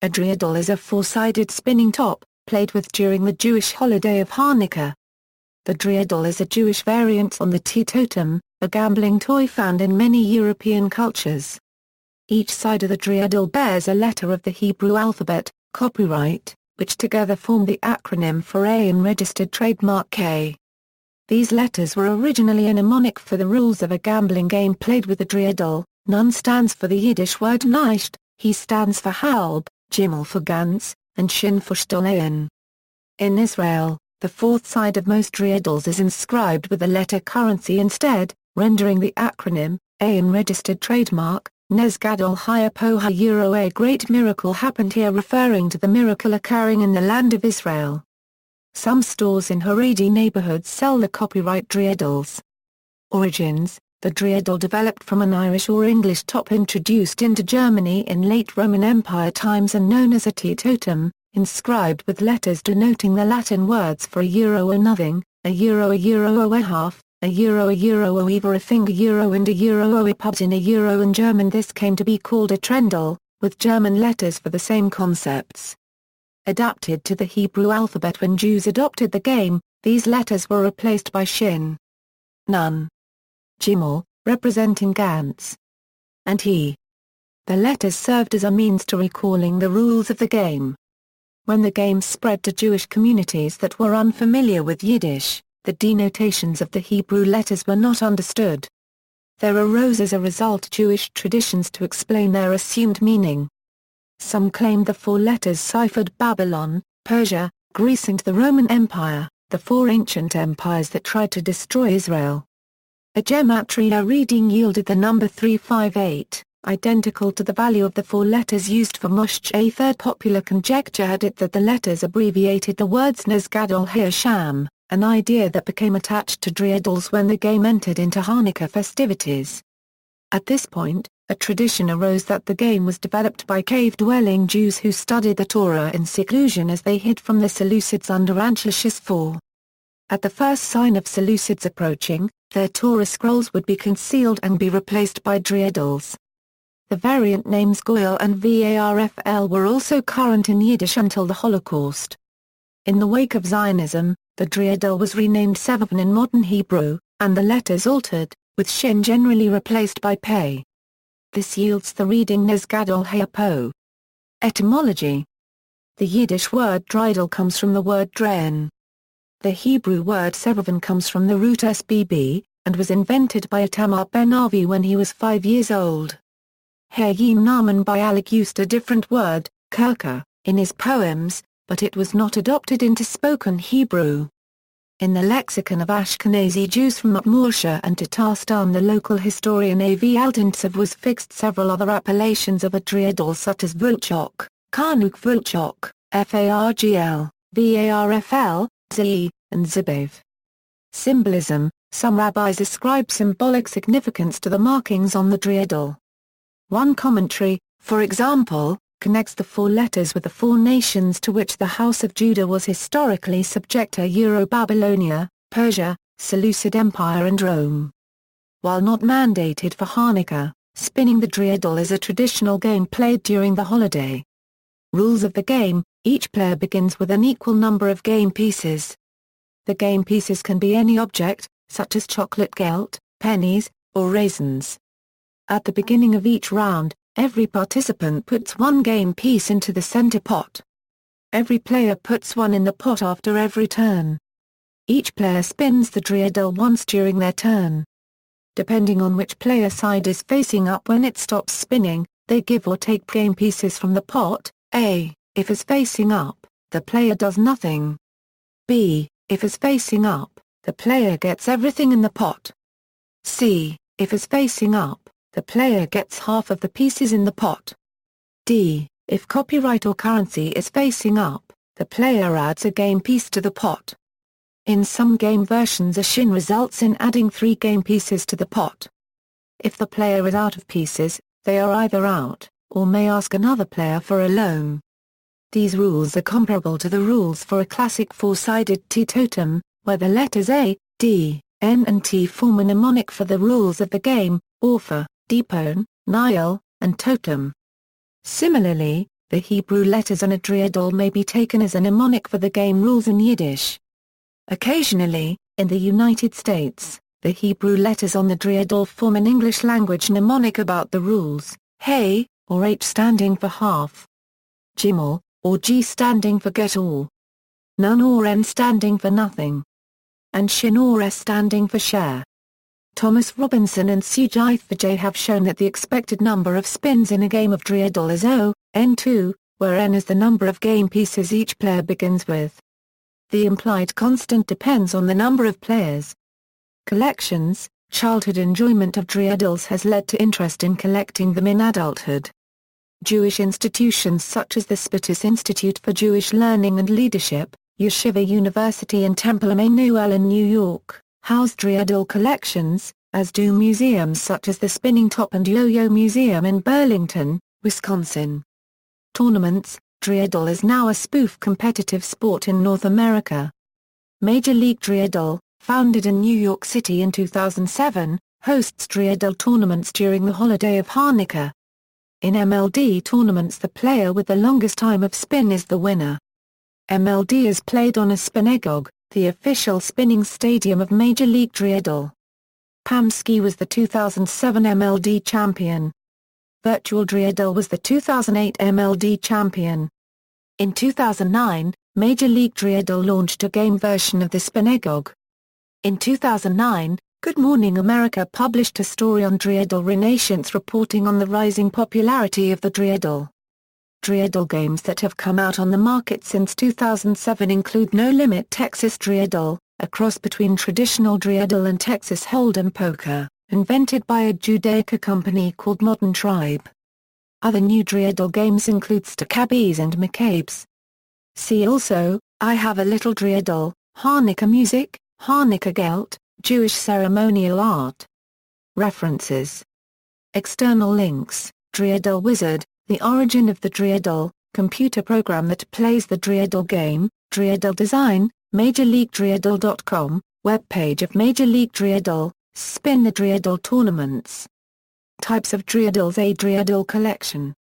A dreidel is a four-sided spinning top, played with during the Jewish holiday of Hanukkah. The dreidel is a Jewish variant on the teetotum, a gambling toy found in many European cultures. Each side of the dreidel bears a letter of the Hebrew alphabet, copyright, which together form the acronym for A in registered trademark K. These letters were originally a mnemonic for the rules of a gambling game played with the dreidel. Nun stands for the Yiddish word nisht, he stands for halb, Gimel for gants, and Shin for shtel. In Israel, the fourth side of most dreidels is inscribed with the letter currency instead, rendering the acronym, A in registered trademark, Nes Gadol Hayah Poh. A great miracle happened here, referring to the miracle occurring in the land of Israel. Some stores in Haredi neighborhoods sell the copyright Dreidels Origins. The dreidel developed from an Irish or English top introduced into Germany in late Roman Empire times and known as a teetotum, inscribed with letters denoting the Latin words for a euro or nothing, a euro or a half, a euro or either a finger euro and a euro or a pubs in a euro. In German this came to be called a trendel, with German letters for the same concepts. Adapted to the Hebrew alphabet when Jews adopted the game, these letters were replaced by Shin, Nun, Gimel, representing gants, and he. The letters served as a means to recalling the rules of the game. When the game spread to Jewish communities that were unfamiliar with Yiddish, the denotations of the Hebrew letters were not understood. There arose as a result Jewish traditions to explain their assumed meaning. Some claimed the four letters ciphered Babylon, Persia, Greece and the Roman Empire, the four ancient empires that tried to destroy Israel. A gematria reading yielded the number 358, identical to the value of the four letters used for Moshch. A third popular conjecture had it that the letters abbreviated the words Nes Gadol Hayah, an idea that became attached to dreidels when the game entered into Hanukkah festivities. At this point, a tradition arose that the game was developed by cave-dwelling Jews who studied the Torah in seclusion as they hid from the Seleucids under Antiochus IV. At the first sign of Seleucids approaching, their Torah scrolls would be concealed and be replaced by dreidels. The variant names Goyal and Varfl were also current in Yiddish until the Holocaust. In the wake of Zionism, the dreidel was renamed Sevavon in modern Hebrew, and the letters altered, with Shin generally replaced by Pei. This yields the reading Nes Gadol Hayah Poh. Etymology. The Yiddish word dreidel comes from the word drehen. The Hebrew word sevavon comes from the root sbb, and was invented by Itamar ben Avi when he was 5 years old. Hayim Naaman Bialik used a different word, kirka, in his poems, but it was not adopted into spoken Hebrew. In the lexicon of Ashkenazi Jews from Utmursha and Tatarstan, the local historian A.V. Altintsev was fixed several other appellations of a dreidel such as Vulchok, Karnuk Vulchok, Fargl, Varfl, Zee, and Zibav. Symbolism. Some rabbis ascribe symbolic significance to the markings on the dreidel. One commentary, for example, connects the four letters with the four nations to which the House of Judah was historically subject: Babylonia, Persia, Seleucid Empire and Rome. While not mandated for Hanukkah, spinning the dreidel is a traditional game played during the holiday. Rules of the game: each player begins with an equal number of game pieces. The game pieces can be any object, such as chocolate gelt, pennies, or raisins. At the beginning of each round, every participant puts one game piece into the center pot. Every player puts one in the pot after every turn. Each player spins the dreidel once during their turn. Depending on which player side is facing up when it stops spinning, they give or take game pieces from the pot. A. If is facing up, the player does nothing. B. If is facing up, the player gets everything in the pot. C. If is facing up, the player gets half of the pieces in the pot. D. If copyright or currency is facing up, the player adds a game piece to the pot. In some game versions a shin results in adding 3 game pieces to the pot. If the player is out of pieces, they are either out, or may ask another player for a loan. These rules are comparable to the rules for a classic four-sided teetotum, where the letters A, D, N and T form a mnemonic for the rules of the game, or for, depon, nile, and totem. Similarly, The Hebrew letters on a Dreidel may be taken as a mnemonic for the game rules in Yiddish. Occasionally, in the United States, the Hebrew letters on the Dreidel form an English language mnemonic about the rules, hey, or H standing for half, Gimel, or G standing for get all, none or N standing for nothing, and Shin or S standing for share. Thomas Robinson and Sujai Vijay have shown that the expected number of spins in a game of Dreidel is O, N2, where N is the number of game pieces each player begins with. The implied constant depends on the number of players. Collections. Childhood enjoyment of Dreidels has led to interest in collecting them in adulthood. Jewish institutions such as the Spittus Institute for Jewish Learning and Leadership, Yeshiva University and Temple Emmanuel in New York, house Dreidel collections, as do museums such as the Spinning Top and Yo-Yo Museum in Burlington, Wisconsin. Tournaments. Dreidel is now a spoof competitive sport in North America. Major League Dreidel, founded in New York City in 2007, hosts Dreidel tournaments during the holiday of Hanukkah. In MLD tournaments, the player with the longest time of spin is the winner. MLD is played on a spinegog, the official spinning stadium of Major League Dreidel. Pamsky was the 2007 MLD champion. Virtual Dreidel was the 2008 MLD champion. In 2009, Major League Dreidel launched a game version of the spinegog. In 2009, Good Morning America published a story on Dreidel Renaissance reporting on the rising popularity of the Dreidel. Dreidel games that have come out on the market since 2007 include No Limit Texas Dreidel, a cross between traditional Dreidel and Texas Hold'em poker, invented by a Judaica company called Modern Tribe. Other new Dreidel games include Stakabis and McCabe's. See also, I Have a Little Dreidel, Hanukkah Music, Hanukkah Gelt, Jewish Ceremonial Art. References. External links, Dreidel Wizard, The Origin of the Dreidel, computer program that plays the Dreidel game, Dreidel Design, MajorLeagueDreidel.com, web page of Major League Dreidel, Spin the Dreidel tournaments. Types of Dreidels. A Dreidel collection.